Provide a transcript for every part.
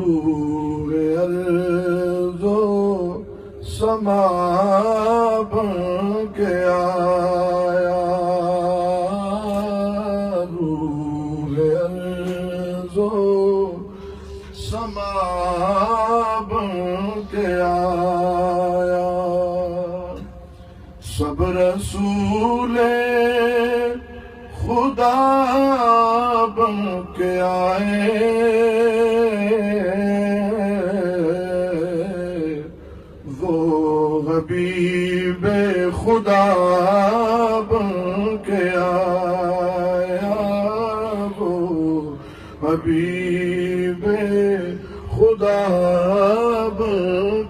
روح ارض و سما بن کے آیا، روح ارض و سما بن کے آیا، سب رسول خدا بن کے آئے، وہ حبیب خدا بن کے آیا، وہ حبیب خدا بن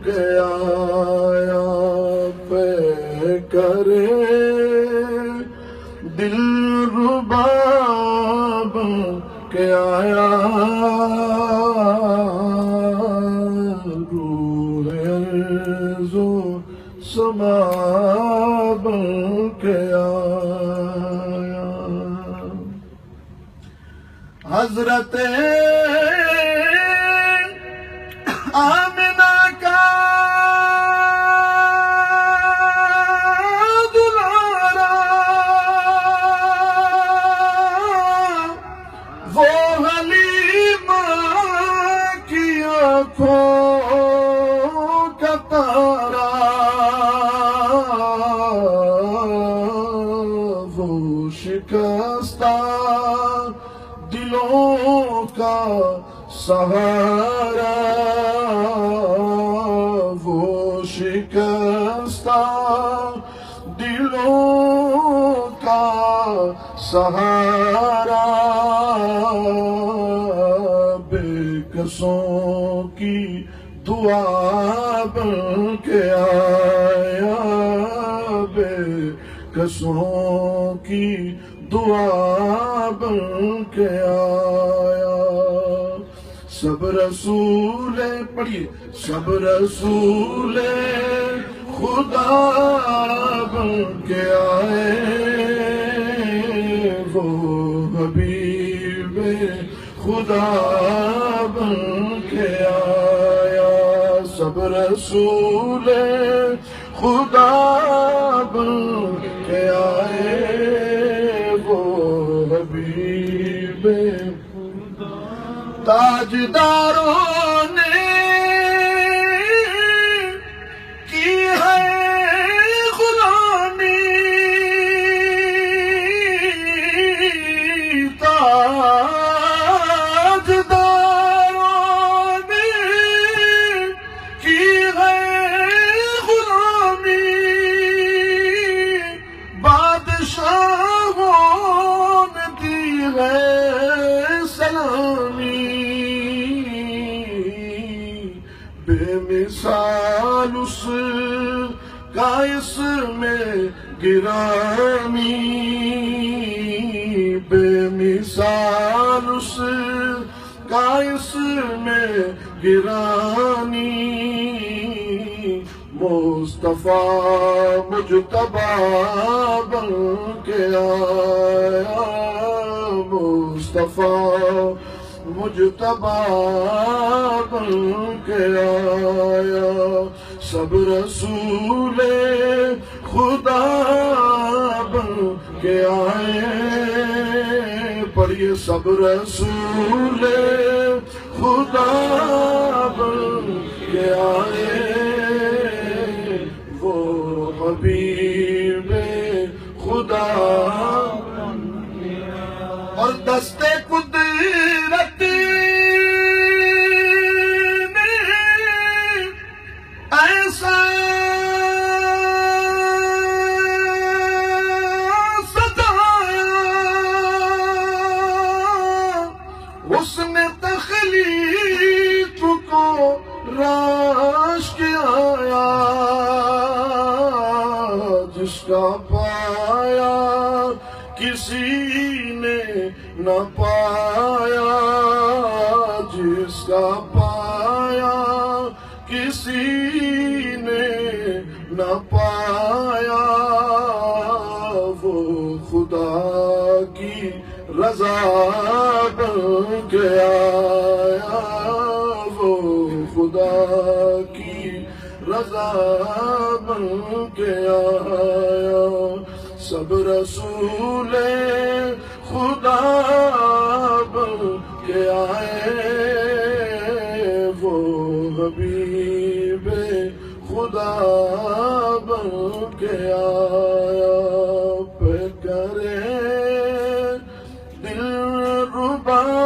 کے آیا، پہ کرے دل رباب کے آیا، روح ارض و سما بن کے آیا، حضرت آمنہ کا کا تارا، وہ شکستہ دلوں کا سہارا، وہ شکستہ دلوں کا سہارا، بے کسوں کی دعا بن کے آیا، بے کسوں کی دعا بن کے آیا، سب رسول پڑھیے، سب رسول خدا بن کے آئے، وہ حبیب خدا بن کے آیا، سب رسول خدا بن کے آئے، وہ حبیب تاجداروں نے کی ہے غلامی، بے مثال اس کا اس میں گرامی، بے مثال اس کا اس میں گرامی، مصطفیٰ مجتبی بن کے آیا، مصطفیٰ مجتبی بن کے آیا، سب رسول خدا بن کے آئے، پڑھیے، سب رسول خدا بن کے آئے، وہ حبیب خدا اور دستے قدرت نے ایسا سجایا، اس نے تخلیق کو راش کیا، جس کا پایا کسی نے نہ پایا، جس کا پایا کسی نے نہ پایا، وہ خدا کی رضا بن کے آیا، وہ رضا بن کے آیا، سب رسول خدا بن کے آئے، وہ حبیب خدا بن کے آیا، پہ کرے دل ربا